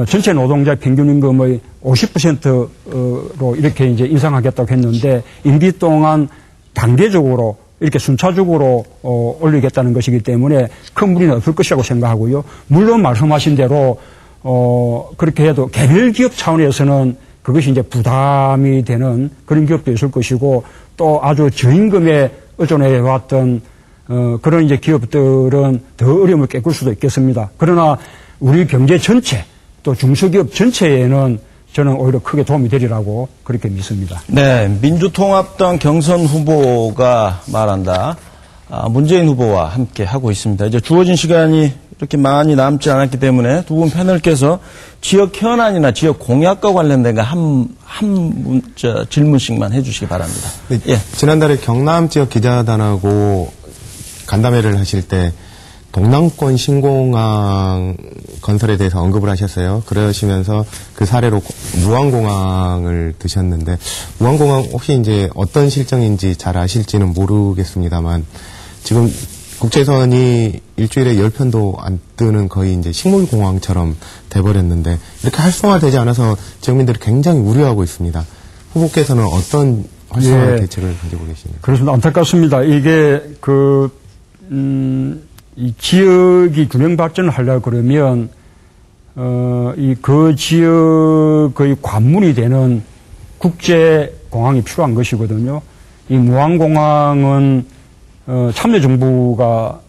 전체 노동자 평균임금의 50%로 이렇게 이제 인상하겠다고 했는데 임기 동안 단계적으로 이렇게 순차적으로 올리겠다는 것이기 때문에 큰 무리는 없을 것이라고 생각하고요. 물론 말씀하신 대로 그렇게 해도 개별 기업 차원에서는 그것이 이제 부담이 되는 그런 기업도 있을 것이고 또 아주 저임금에 의존해 왔던 그런 이제 기업들은 더 어려움을 겪을 수도 있겠습니다. 그러나 우리 경제 전체 또 중소기업 전체에는 저는 오히려 크게 도움이 되리라고 그렇게 믿습니다. 네, 민주통합당 경선 후보가 말한다. 문재인 후보와 함께 하고 있습니다. 이제 주어진 시간이 이렇게 많이 남지 않았기 때문에 두 분 패널께서 지역 현안이나 지역 공약과 관련된 거 한 질문씩만 해주시기 바랍니다. 네, 예. 지난달에 경남 지역 기자단하고 간담회를 하실 때 동남권 신공항 건설에 대해서 언급을 하셨어요. 그러시면서 그 사례로 무안공항을 드셨는데 무안공항 혹시 이제 어떤 실정인지 잘 아실지는 모르겠습니다만 지금 국제선이 일주일에 10편도 안 뜨는 거의 이제 식물공항처럼 돼버렸는데 이렇게 활성화되지 않아서 지역민들이 굉장히 우려하고 있습니다. 후보께서는 어떤 활성화 대책을 가지고 계십니까? 그렇습니다. 안타깝습니다. 이게 이 지역이 균형 발전을 하려고 그러면, 그 지역의 관문이 되는 국제공항이 필요한 것이거든요. 이 무안공항은, 참여정부가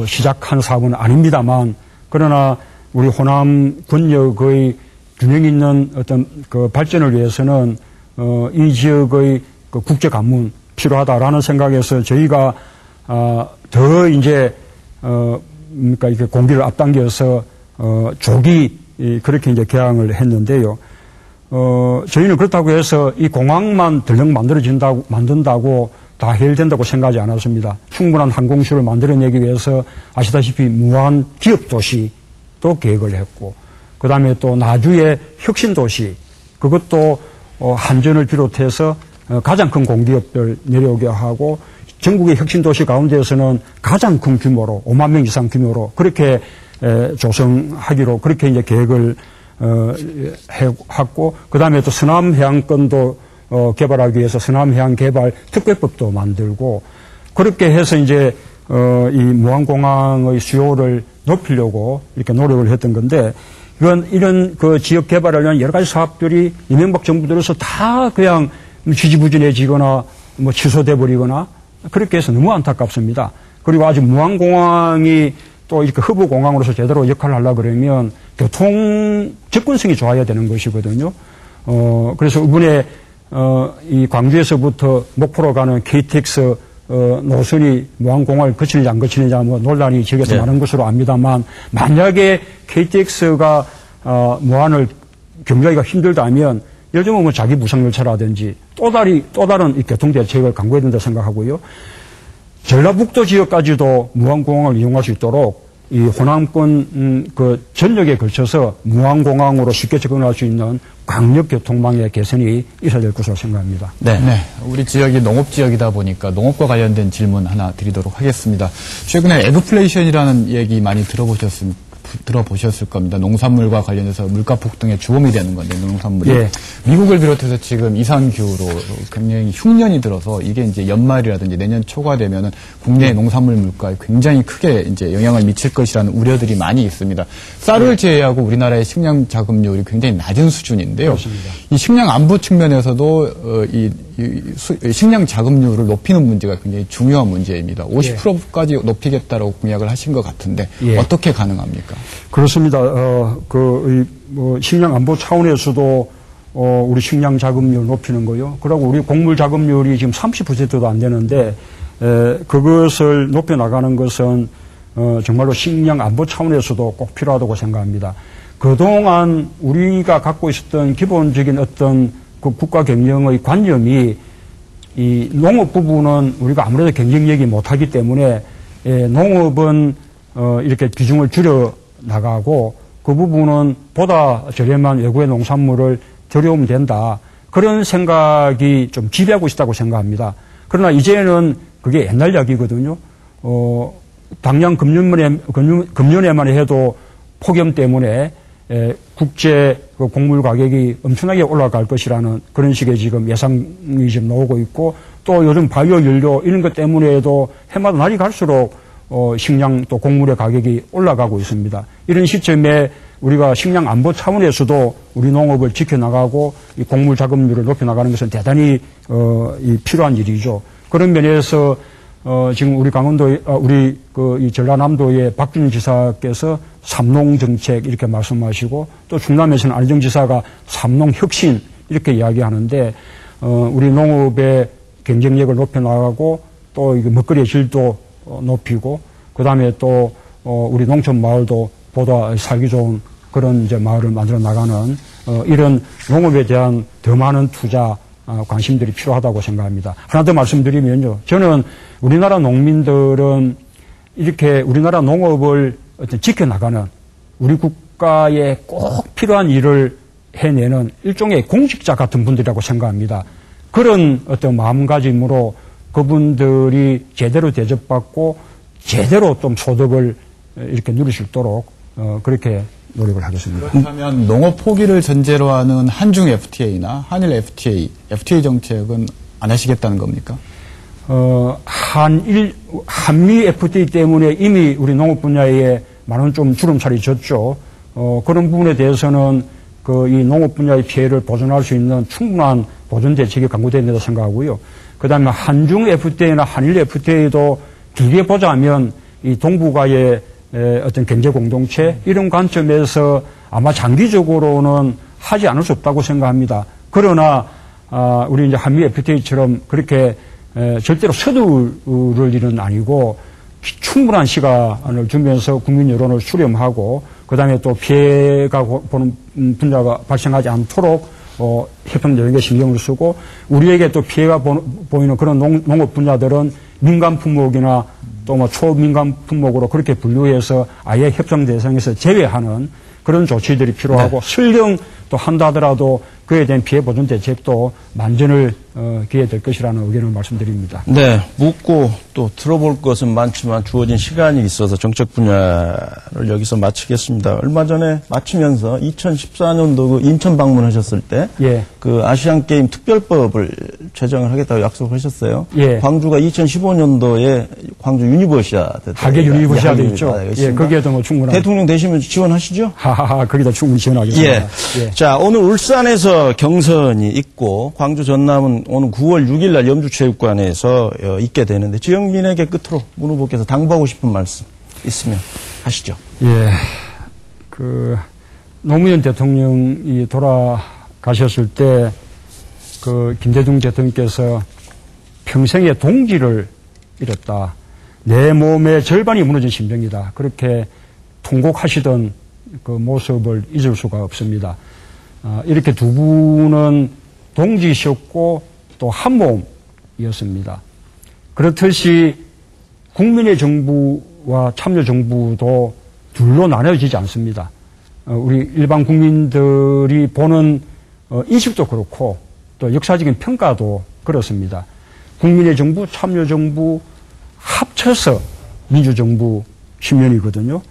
시작한 사업은 아닙니다만, 그러나 우리 호남 권역의 균형 있는 어떤 그 발전을 위해서는, 이 지역의 그 국제관문 필요하다라는 생각에서 저희가, 더 이제, 그러니까 이렇게 공기를 앞당겨서, 조기, 그렇게 이제 개항을 했는데요. 저희는 그렇다고 해서 이 공항만 덜렁 만든다고 다 해결된다고 생각하지 않았습니다. 충분한 항공시설을 만들어내기 위해서 아시다시피 무한 기업도시도 계획을 했고, 그 다음에 또 나주의 혁신도시, 그것도 한전을 비롯해서 가장 큰 공기업들 내려오게 하고, 전국의 혁신도시 가운데에서는 가장 큰 규모로 5만 명 이상 규모로 그렇게 조성하기로 그렇게 이제 계획을 했고 그다음에 또 서남해안권도 개발하기 위해서 서남해안 개발 특별법도 만들고 그렇게 해서 이제 이 무안공항의 수요를 높이려고 이렇게 노력을 했던 건데 이런 그 지역 개발을 위한 여러 가지 사업들이 이명박 정부 들어서 다 그냥 지지부진해지거나 뭐 취소돼 버리거나 그렇게 해서 너무 안타깝습니다. 그리고 아직 무안공항이 또 이렇게 허브공항으로서 제대로 역할을 하려고 그러면 교통 접근성이 좋아야 되는 것이거든요. 그래서 이번에, 이 광주에서부터 목포로 가는 KTX, 노선이 무안공항을 거치는지 안 거치느냐 뭐 논란이 지역에서 많은 것으로 압니다만 만약에 KTX가, 무안을 경유하기가 힘들다면 요즘은 뭐 자기 부상 열차라든지 또 다른 이 교통 대책을 강구해야 된다 생각하고요. 전라북도 지역까지도 무안공항을 이용할 수 있도록 이 호남권 그 전역에 걸쳐서 무안공항으로 쉽게 접근할 수 있는 광역교통망의 개선이 있어야 될 것으로 생각합니다. 네. 우리 지역이 농업지역이다 보니까 농업과 관련된 질문 하나 드리도록 하겠습니다. 최근에 에그플레이션이라는 얘기 많이 들어보셨을 겁니다. 농산물과 관련해서 물가 폭등의 주범이 되는 건데, 농산물이. 예. 미국을 비롯해서 지금 이상기후로 굉장히 흉년이 들어서 이게 이제 연말이라든지 내년 초가 되면은 국내 농산물 물가에 굉장히 크게 이제 영향을 미칠 것이라는 우려들이 많이 있습니다. 쌀을 제외하고 우리나라의 식량 자급률이 굉장히 낮은 수준인데요. 그렇습니다. 이 식량 안보 측면에서도 식량 자급률을 높이는 문제가 굉장히 중요한 문제입니다. 50%까지 높이겠다라고 공약을 하신 것 같은데 어떻게 가능합니까? 그렇습니다. 식량 안보 차원에서도 우리 식량 자급률 높이는 거요. 그리고 우리 곡물 자급률이 지금 30%도 안 되는데 그것을 높여 나가는 것은 정말로 식량 안보 차원에서도 꼭 필요하다고 생각합니다. 그동안 우리가 갖고 있었던 기본적인 어떤 그 국가 경영의 관념이 이 농업 부분은 우리가 아무래도 경쟁력이 못하기 때문에 농업은 이렇게 비중을 줄여 나가고 그 부분은 보다 저렴한 외국의 농산물을 들여오면 된다. 그런 생각이 좀 지배하고 있다고 생각합니다. 그러나 이제는 그게 옛날 이야기거든요. 당장 금년에만 해도 폭염 때문에 국제 곡물 가격이 엄청나게 올라갈 것이라는 그런 식의 지금 예상이 지금 나오고 있고, 또 요즘 바이오 연료 이런 것 때문에도 해마다 날이 갈수록 식량 또 곡물의 가격이 올라가고 있습니다. 이런 시점에 우리가 식량 안보 차원에서도 우리 농업을 지켜나가고 이 곡물 자급률을 높여나가는 것은 대단히 필요한 일이죠. 그런 면에서 지금 우리 이 전라남도의 박준희 지사께서 삼농 정책 이렇게 말씀하시고, 또 충남에서는 안희정 지사가 삼농 혁신 이렇게 이야기하는데, 우리 농업의 경쟁력을 높여나가고 또 이게 먹거리의 질도 높이고, 그 다음에 또 우리 농촌 마을도 보다 살기 좋은 그런 이제 마을을 만들어 나가는 이런 농업에 대한 더 많은 투자 관심들이 필요하다고 생각합니다. 하나 더 말씀드리면요, 저는 우리나라 농민들은 이렇게 우리나라 농업을 어떤 지켜나가는, 우리 국가에 꼭 필요한 일을 해내는 일종의 공직자 같은 분들이라고 생각합니다. 그런 어떤 마음가짐으로 그분들이 제대로 대접받고 제대로 좀 소득을 이렇게 누릴 수 있도록 그렇게 노력을 하겠습니다. 그렇다면 농업 포기를 전제로 하는 한중 FTA나 한일 FTA 정책은 안 하시겠다는 겁니까? 한미 FTA 때문에 이미 우리 농업 분야에 많은 좀 주름살이 졌죠. 그런 부분에 대해서는 이 농업 분야의 피해를 보존할 수 있는 충분한 보존 대책이 강구되어야 된다고 생각하고요. 그 다음에 한중 FTA나 한일 FTA도 길게 보자면 이 동북아의 어떤 경제 공동체 이런 관점에서 아마 장기적으로는 하지 않을 수 없다고 생각합니다. 그러나 우리 이제 한미 FTA처럼 그렇게 절대로 서두를 일은 아니고 충분한 시간을 주면서 국민 여론을 수렴하고, 그 다음에 또 피해가 보는 분야가 발생하지 않도록 협상 여행에 신경을 쓰고, 우리에게 또 피해가 보이는 그런 농업 분야들은 민간 품목이나 또 뭐 초민간 품목으로 그렇게 분류해서 아예 협상 대상에서 제외하는 그런 조치들이 필요하고, 네. 설령 또 한다 하더라도 그에 대한 피해 보존 대책도 만전을 기해야 될 것이라는 의견을 말씀드립니다. 네, 묻고 또 들어볼 것은 많지만 주어진 시간이 있어서 정책 분야를 여기서 마치겠습니다. 얼마 전에 마치면서 2014년도 그 인천 방문하셨을 때 그 아시안 게임 특별법을 제정을 하겠다고 약속하셨어요. 예. 광주가 2015년도에 광주 유니버시아드 하계 유니버시아드 있죠. 예, 거기에도 뭐 충분한 대통령 되시면 지원하시죠? 하하하, 거기다 충분히 지원하겠습니다. 예. 예. 자, 오늘 울산에서 경선이 있고 광주 전남은 오늘 9월 6일 날 염주체육관에서 있게 되는데, 지역민에게 끝으로 문 후보께서 당부하고 싶은 말씀 있으면 하시죠. 예. 노무현 대통령이 돌아가셨을 때 김대중 대통령께서 평생의 동지를 잃었다. 내 몸의 절반이 무너진 심정이다. 그렇게 통곡하시던 그 모습을 잊을 수가 없습니다. 이렇게 두 분은 동지셨고 또 한 몸이었습니다. 그렇듯이 국민의 정부와 참여정부도 둘로 나눠지지 않습니다. 우리 일반 국민들이 보는 인식도 그렇고 또 역사적인 평가도 그렇습니다. 국민의 정부, 참여정부 합쳐서 민주정부 10년이거든요.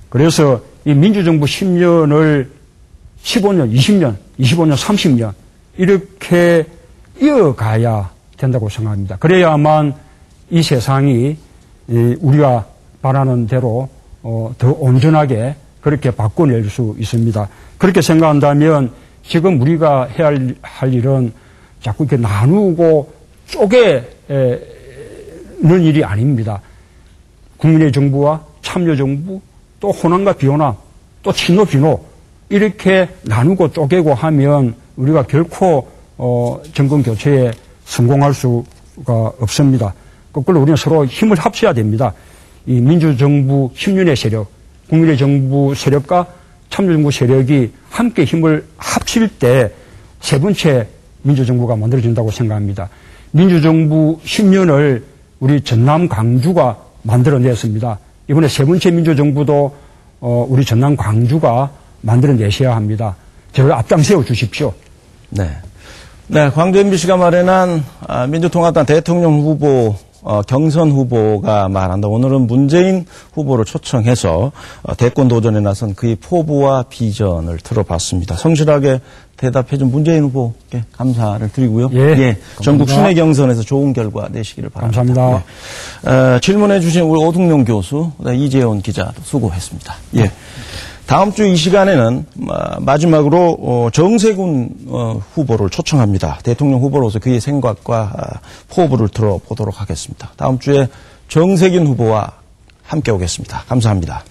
그래서 이 민주정부 10년을 15년, 20년, 25년, 30년 이렇게 이어가야 된다고 생각합니다. 그래야만 이 세상이 우리가 바라는 대로 더 온전하게 그렇게 바꿔낼 수 있습니다. 그렇게 생각한다면 지금 우리가 해야 할 일은 자꾸 이렇게 나누고 쪼개는 일이 아닙니다. 국민의 정부와 참여정부, 또 호남과 비호남, 또 친노 비노 이렇게 나누고 쪼개고 하면 우리가 결코 정권 교체에 성공할 수가 없습니다. 거꾸로 우리는 서로 힘을 합쳐야 됩니다. 이 민주정부 10년의 세력, 국민의 정부 세력과 참여정부 세력이 함께 힘을 합칠 때 세 번째 민주정부가 만들어진다고 생각합니다. 민주정부 10년을 우리 전남 광주가 만들어냈습니다. 이번에 세 번째 민주정부도 우리 전남 광주가 만들어내셔야 합니다. 저를 앞장세워 주십시오. 네. 네, 광주 MBC가 마련한 민주통합당 대통령 후보 경선 후보가 말한다. 오늘은 문재인 후보를 초청해서 대권 도전에 나선 그의 포부와 비전을 들어봤습니다. 성실하게 대답해준 문재인 후보께 감사를 드리고요. 예, 전국 순회 경선에서 좋은 결과 내시기를 바랍니다. 감사합니다. 네. 질문해 주신 우리 오동용 교수, 이재원 기자도 수고했습니다. 예. 다음 주 이 시간에는 마지막으로 정세균 후보를 초청합니다. 대통령 후보로서 그의 생각과 포부를 들어보도록 하겠습니다. 다음 주에 정세균 후보와 함께 오겠습니다. 감사합니다.